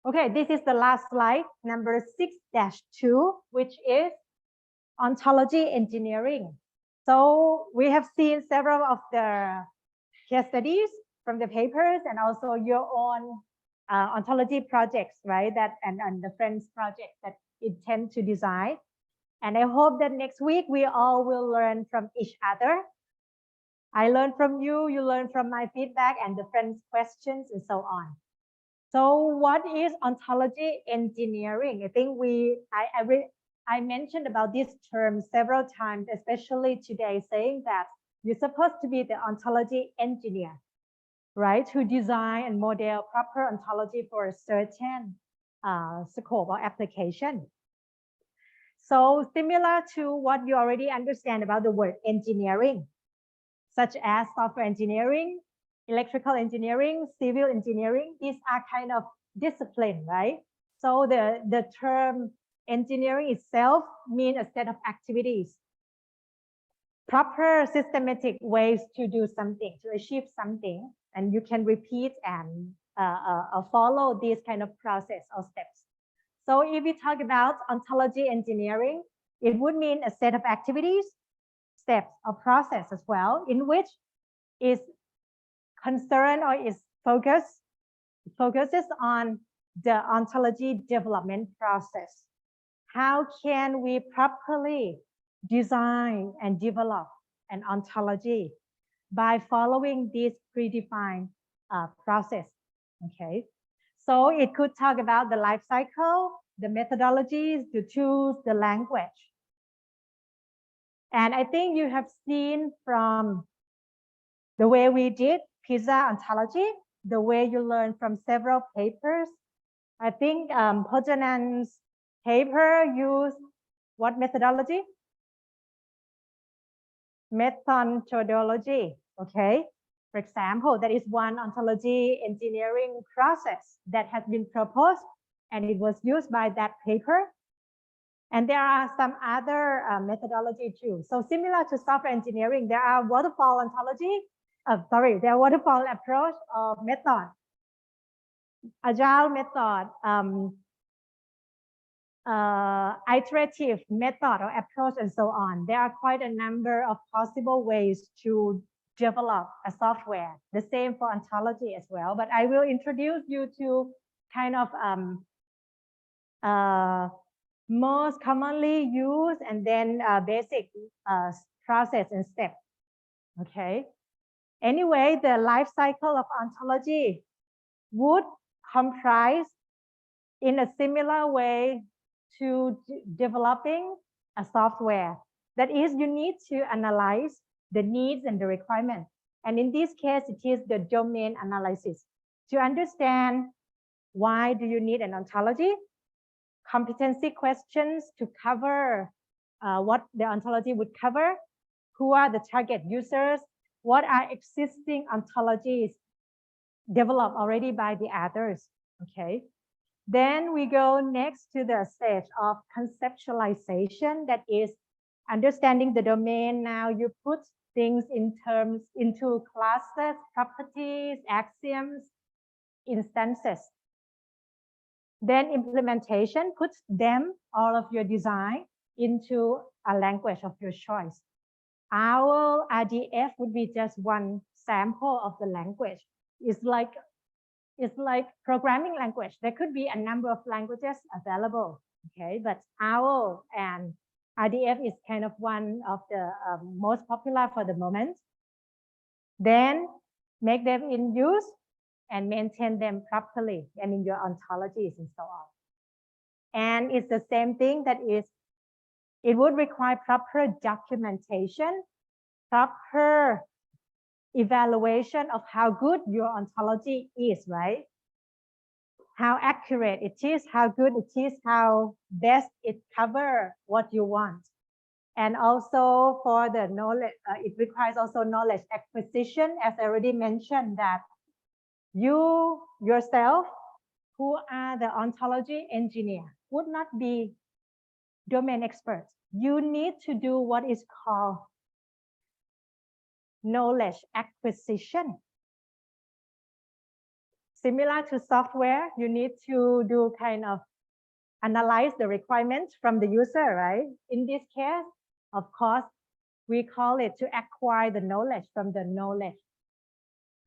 Okay, this is the last slide, number 6-2, which is ontology engineering. So we have seen several of the case studies from the papers and also your own ontology projects, right? That and the friends project that intend to design. And I hope that next week we all will learn from each other. I learn from you, you learn from my feedback and the friends' questions and so on. So what is ontology engineering? I think I mentioned about this term several times, especially today, saying that you're supposed to be the ontology engineer, right? Who design and model proper ontology for a certain scope or application. So similar to what you already understand about the word engineering, such as software engineering, electrical engineering, civil engineering, these are kind of discipline, right? So the term engineering itself means a set of activities, proper systematic ways to do something, to achieve something, and you can repeat and follow this kind of process or steps. So if we talk about ontology engineering, it would mean a set of activities, steps, or process as well, in which is concerned or is focuses on the ontology development process. How can we properly design and develop an ontology by following this predefined process? Okay, so it could talk about the life cycle, the methodologies, the tools, the language. And I think you have seen from the way we did PISA ontology, the way you learn from several papers. I think Pojanan's paper used what methodology? Methodology, okay? For example, that is one ontology engineering process that has been proposed and it was used by that paper. And there are some other methodology too. So similar to software engineering, there are waterfall ontology. There are waterfall approach or method, agile method, iterative method or approach, and so on. There are quite a number of possible ways to develop a software. The same for ontology as well. But I will introduce you to kind of most commonly used and then basic process and step. Okay. Anyway, the life cycle of ontology would comprise in a similar way to developing a software. That is, you need to analyze the needs and the requirements. And in this case, it is the domain analysis to understand why do you need an ontology, competency questions to cover what the ontology would cover, who are the target users, what are existing ontologies developed already by the others, okay? Then we go next to the stage of conceptualization, that is understanding the domain. Now you put things into classes, properties, axioms, instances. Then implementation puts them, all of your design, into a language of your choice. Our RDF would be just one sample of the language. It's like programming language. There could be a number of languages available, okay? But OWL and RDF is kind of one of the most popular for the moment. Then make them in use and maintain them properly and in your ontologies and so on. And it's the same thing that is, it would require proper documentation, proper evaluation of how good your ontology is, right? How accurate it is, how good it is, how best it covers what you want. And also for the knowledge, it requires also knowledge acquisition, as I already mentioned, that you yourself, who are the ontology engineer, would not be domain experts. You need to do what is called knowledge acquisition. Similar to software, you need to do kind of analyze the requirements from the user, right? In this case, of course, we call it to acquire the knowledge from the knowledge,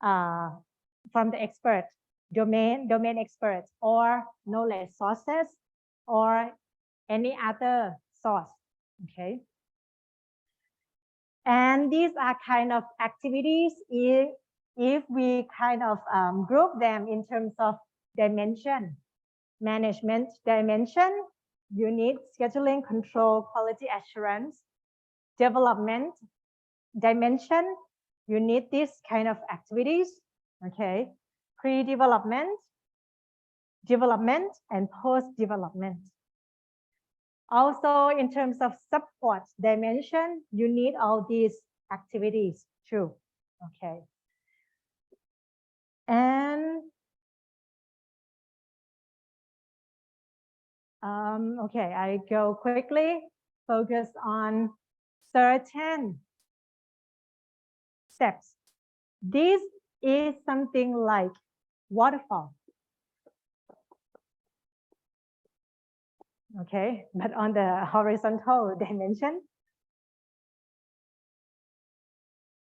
from the expert, domain experts, or knowledge sources, or any other source, okay? And these are kind of activities if we kind of group them in terms of dimension. Management dimension, you need scheduling, control, quality assurance. Development dimension, you need this kind of activities, okay? Pre-development, development, and post-development. Also, in terms of support dimension, you need all these activities too, okay? And okay, I go quickly, focus on certain steps. This is something like waterfall. Okay, but on the horizontal dimension,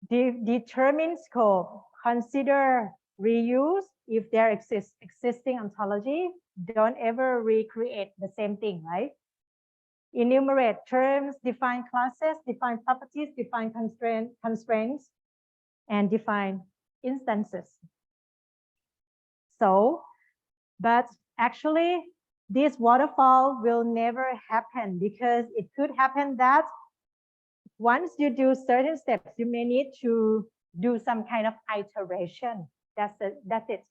determine scope, consider reuse if there exists existing ontology. Don't ever recreate the same thing, right? Enumerate terms, define classes, define properties, define constraints, and define instances. So, but actually, this waterfall will never happen because it could happen that once you do certain steps, you may need to do some kind of iteration. That's it.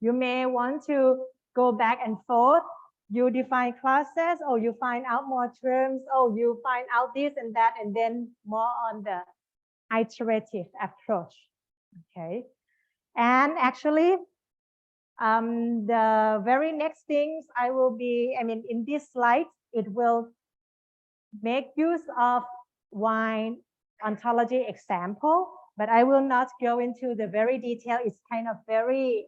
You may want to go back and forth. You define classes, or you find out more terms, or you find out this and that, and then more on the iterative approach. Okay. And actually, the very next things in this slide, it will make use of wine ontology example, but I will not go into the very detail. It's kind of very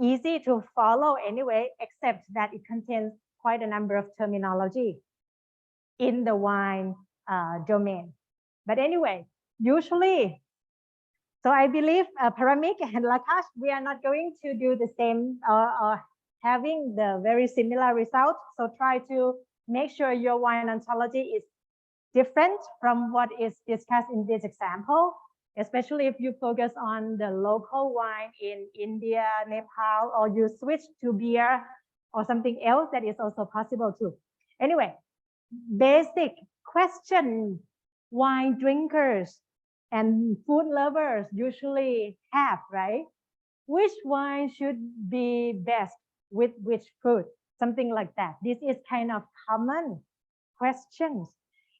easy to follow anyway, except that it contains quite a number of terminology in the wine domain. But anyway, usually, so I believe Paramik and Lakash, we are not going to do the same or having the very similar result. So try to make sure your wine ontology is different from what is discussed in this example, especially if you focus on the local wine in India, Nepal, or you switch to beer or something else, that is also possible too. Anyway, basic question wine drinkers and food lovers usually have, right? Which wine should be best with which food? Something like that. This is kind of common questions.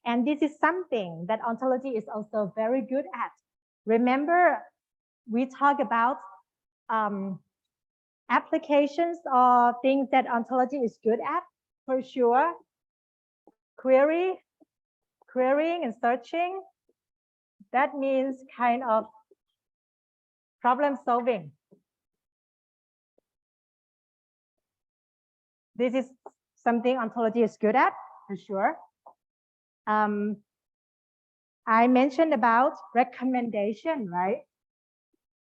And this is something that ontology is also very good at. Remember, we talk about applications or things that ontology is good at, for sure. Querying and searching. That means kind of problem solving. This is something ontology is good at, for sure. I mentioned about recommendation, right?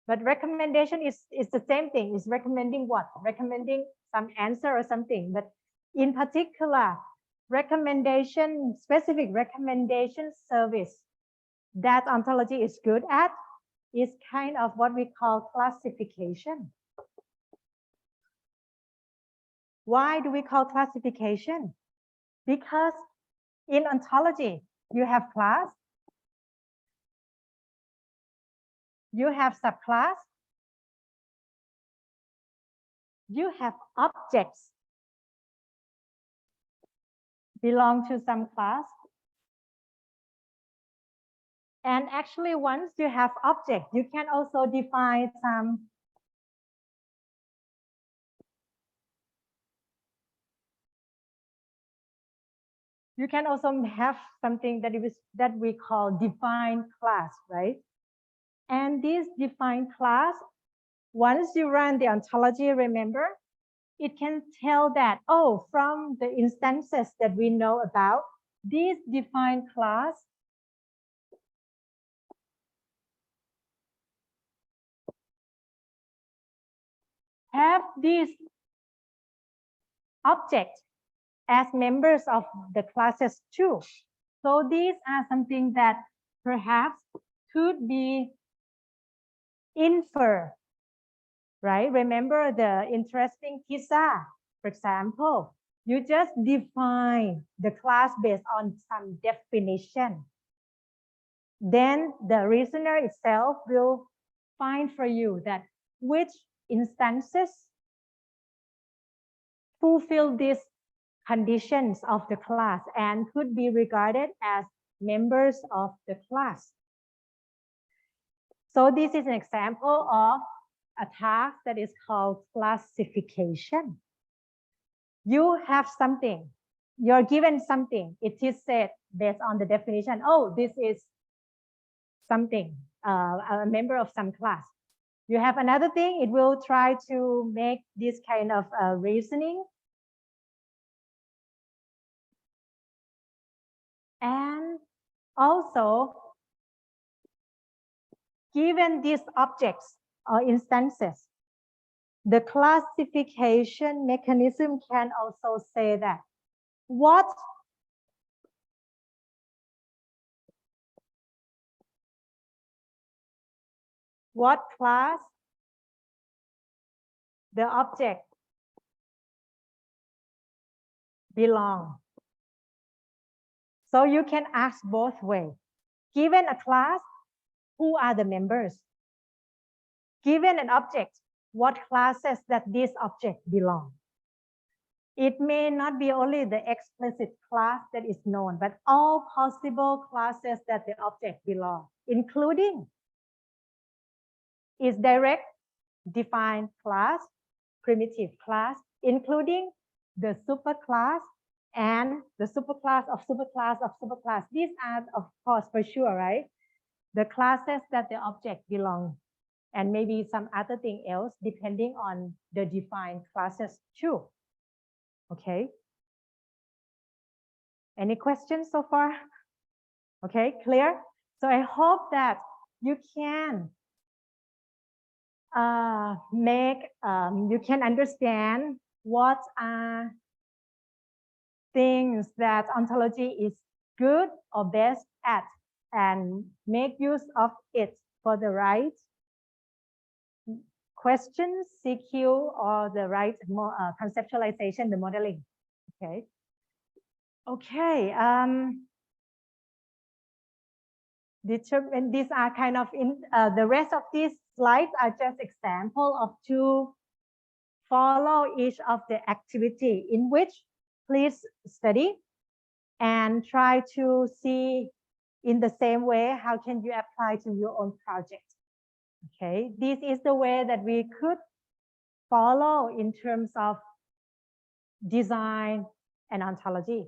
But recommendation is the same thing. It's recommending what? Recommending some answer or something. But in particular, recommendation, specific recommendation service that ontology is good at is kind of what we call classification. Why do we call classification? Because in ontology, you have class, you have subclass, you have objects belong to some class. And actually, once you have object, you can also define some you can also have something that we call defined class, right? And this defined class, once you run the ontology, remember, it can tell that, oh, from the instances that we know about, this defined class have this object as members of the classes too. So these are something that perhaps could be inferred, right? Remember the interesting pizza, for example, you just define the class based on some definition. Then the reasoner itself will find for you that which instances fulfill these conditions of the class and could be regarded as members of the class. So this is an example of a task that is called classification. You have something, you're given something, it is said based on the definition, oh, this is something, a member of some class. You have another thing, it will try to make this kind of reasoning. And also, given these objects or instances, the classification mechanism can also say that what class the object belong. So you can ask both ways. Given a class, who are the members? Given an object, what classes that this object belong? It may not be only the explicit class that is known, but all possible classes that the object belong, including its direct defined class, primitive class, including the superclass and the superclass of superclass of superclass. These are, of course, for sure, right? The classes that the object belong, and maybe some other thing else depending on the defined classes too. Okay. Any questions so far? Okay, clear? So I hope that you can you can understand what are things that ontology is good or best at and make use of it for the right questions, CQ, or the right conceptualization, the modeling. Okay. Okay. These are kind of the rest of these slides are just example of to follow each of the activity in which please study and try to see in the same way how can you apply to your own project. Okay, this is the way that we could follow in terms of design and ontology.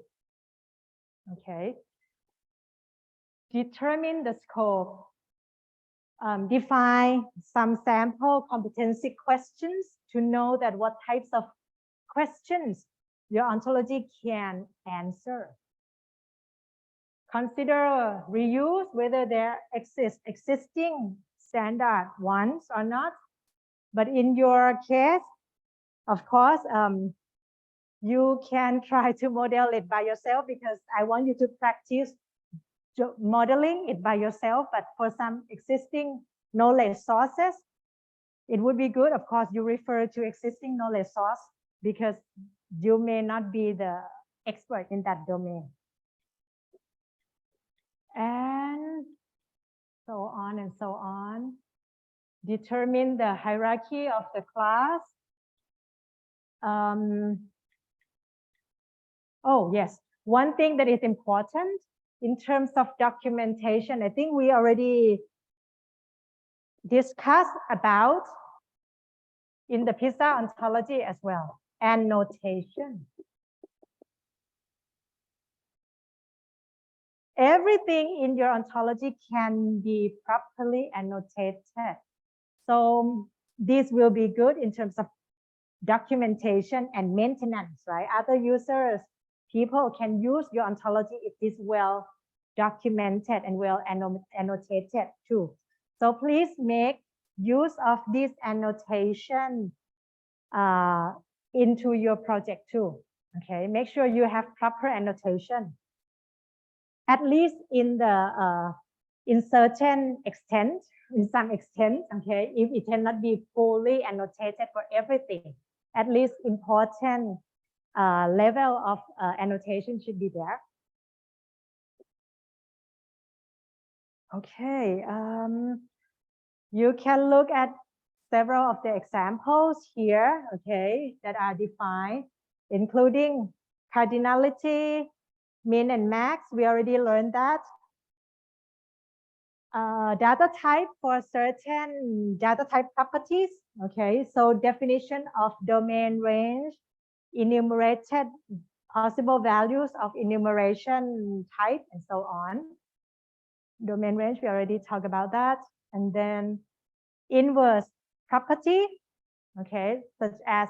Okay, determine the scope, define some sample competency questions to know that what types of questions your ontology can answer. Consider reuse, whether there existing standard ones or not. But in your case, of course, you can try to model it by yourself because I want you to practice modeling it by yourself. But for some existing knowledge sources, it would be good. Of course, you refer to existing knowledge source because you may not be the expert in that domain. And so on and so on. Determine the hierarchy of the class. Oh, yes. One thing that is important in terms of documentation, I think we already discussed about in the PISA ontology as well, and notation. Everything in your ontology can be properly annotated. So this will be good in terms of documentation and maintenance, right? Other users, people can use your ontology if it is well documented and well annotated too. So please make use of this annotation into your project too. Okay, make sure you have proper annotation. At least in the in certain extent, in some extent, okay, if it cannot be fully annotated for everything, at least important level of annotation should be there. Okay, you can look at several of the examples here, okay, that are defined, including cardinality, min and max. We already learned that. Data type for certain data type properties. Okay, so definition of domain range, enumerated possible values of enumeration type, and so on. Domain range, we already talked about that. And then inverse property, okay, such as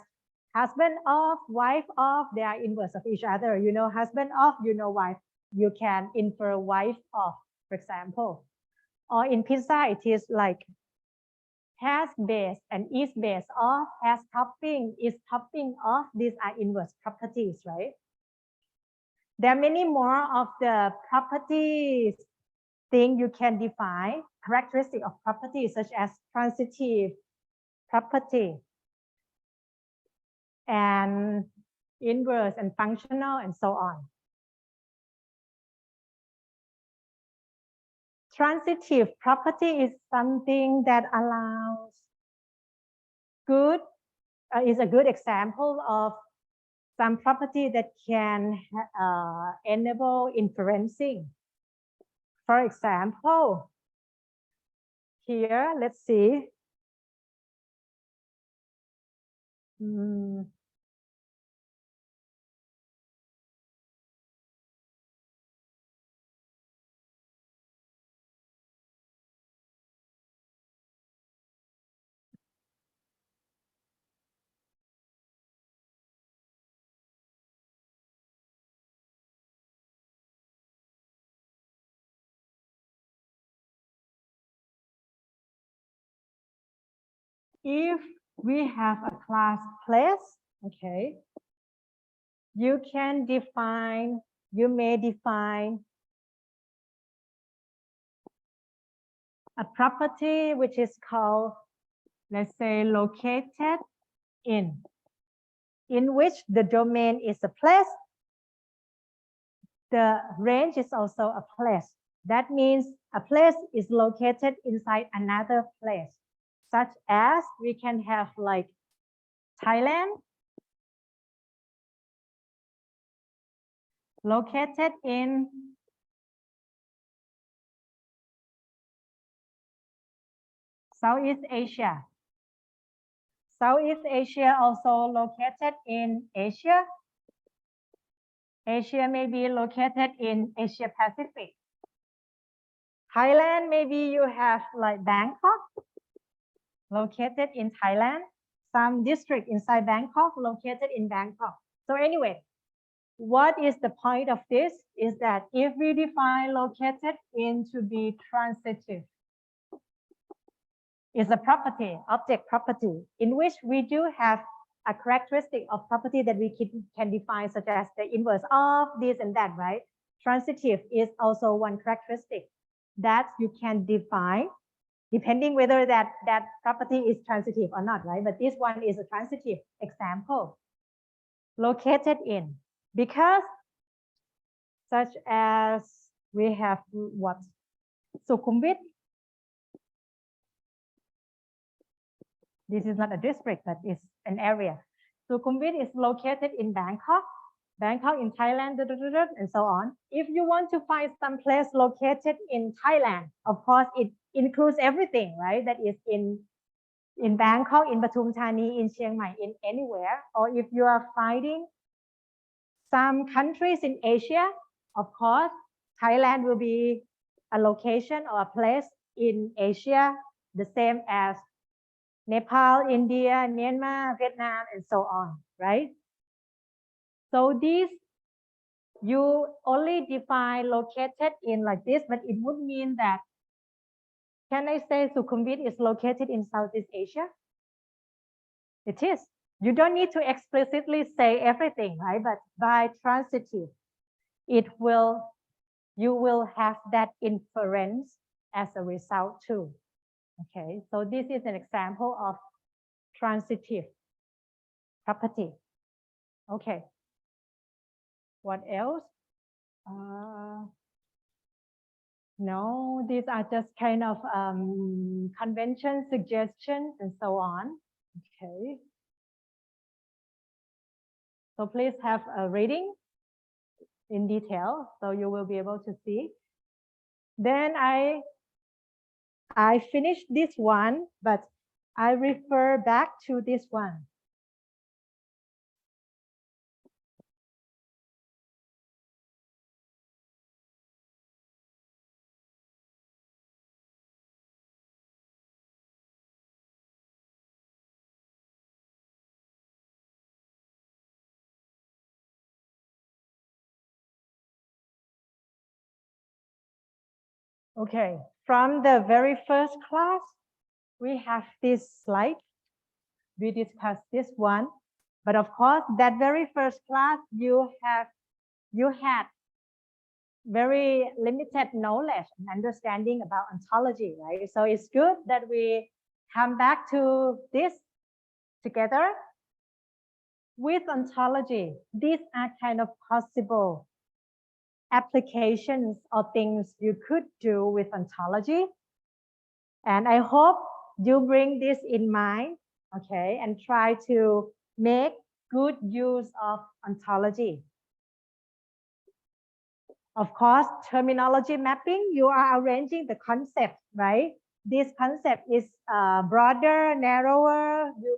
husband of, wife of, they are inverse of each other. You know husband of, you know wife. You can infer wife of, for example. Or in pizza, it is like has base and is base of, has topping, is topping of. These are inverse properties, right? There are many more of the properties thing you can define, characteristic of properties such as transitive property and inverse and functional and so on. Transitive property is something that allows good, is a good example of some property that can enable inferencing. For example, here, let's see. If we have a class place, okay, you can define, you may define a property which is called, let's say, located in which the domain is a place, the range is also a place. That means a place is located inside another place, such as we can have like Thailand located in Southeast Asia. Southeast Asia also located in Asia. Asia may be located in Asia Pacific. Thailand, maybe you have like Bangkok located in Thailand. Some district inside Bangkok located in Bangkok. So anyway, what is the point of this is that if we define located in to be transitive, is a property, object property, in which we do have a characteristic of property that we can define, such as the inverse of this and that, right? Transitive is also one characteristic that you can define, depending whether that property is transitive or not, right? But this one is a transitive example. Located in, because such as we have what? Sukhumvit. This is not a district, but it's an area. Sukhumvit is located in Bangkok, Bangkok in Thailand, and so on. If you want to find some place located in Thailand, of course, it includes everything, right? That is in Bangkok, in Pathum Thani, in Chiang Mai, in anywhere. Or if you are finding some countries in Asia, of course, Thailand will be a location or a place in Asia, the same as Nepal, India, Myanmar, Vietnam, and so on, right? So these, you only define located in like this, but it would mean that, can I say Sukhumvit is located in Southeast Asia? It is. You don't need to explicitly say everything, right? But by transitive, you will have that inference as a result too. Okay, so this is an example of transitive property. Okay, what else? No, these are just kind of convention suggestions and so on. Okay. So please have a reading in detail so you will be able to see. Then I finished this one, but I refer back to this one. Okay, from the very first class, we have this slide. We discussed this one, but of course, that very first class, you had very limited knowledge and understanding about ontology, right? So it's good that we come back to this together. With ontology, these are kind of possible applications or things you could do with ontology. And I hope you bring this in mind, okay, and try to make good use of ontology. Of course, terminology mapping, you are arranging the concept, right? This concept is broader, narrower. You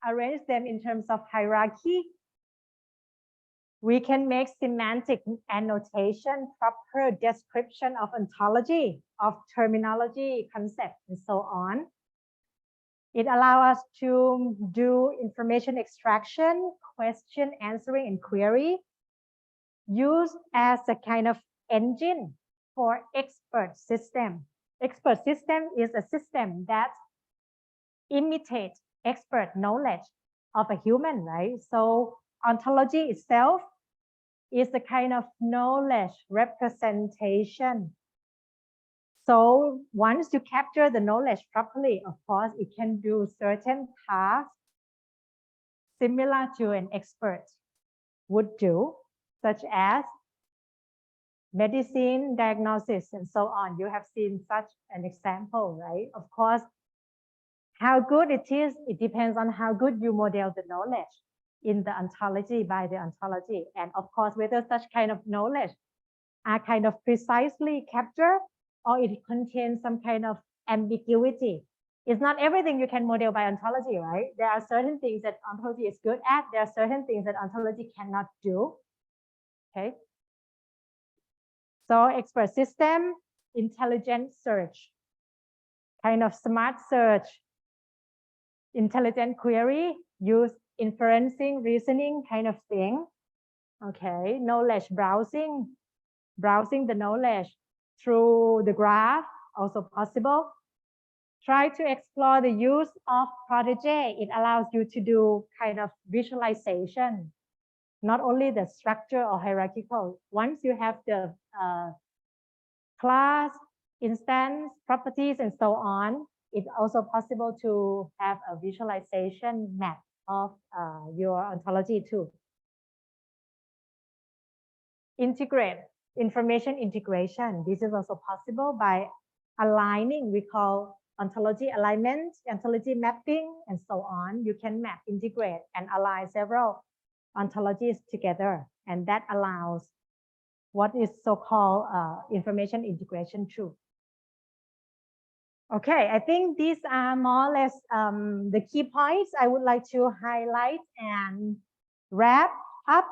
arrange them in terms of hierarchy. We can make semantic annotation, proper description of ontology, of terminology, concept, and so on. It allows us to do information extraction, question answering, and query, used as a kind of engine for expert system. Expert system is a system that imitates expert knowledge of a human, right? So ontology itself is a kind of knowledge representation. So once you capture the knowledge properly, of course, it can do certain tasks similar to an expert would do, such as medicine, diagnosis, and so on. You have seen such an example, right? Of course, how good it is, it depends on how good you model the knowledge in the ontology by the ontology. And of course, whether such kind of knowledge are kind of precisely captured or it contains some kind of ambiguity. It's not everything you can model by ontology, right? There are certain things that ontology is good at. There are certain things that ontology cannot do. Okay. So expert system, intelligent search, kind of smart search, intelligent query, use inferencing, reasoning kind of thing. Okay, knowledge browsing the knowledge through the graph, also possible. Try to explore the use of protege. It allows you to do kind of visualization, not only the structure or hierarchical. Once you have the class, instance, properties, and so on, it's also possible to have a visualization map of your ontology too. Integrate, information integration. This is also possible by aligning, we call ontology alignment, ontology mapping, and so on. You can map, integrate, and align several ontologies together. And that allows what is so-called information integration too. Okay, I think these are more or less the key points I would like to highlight and wrap up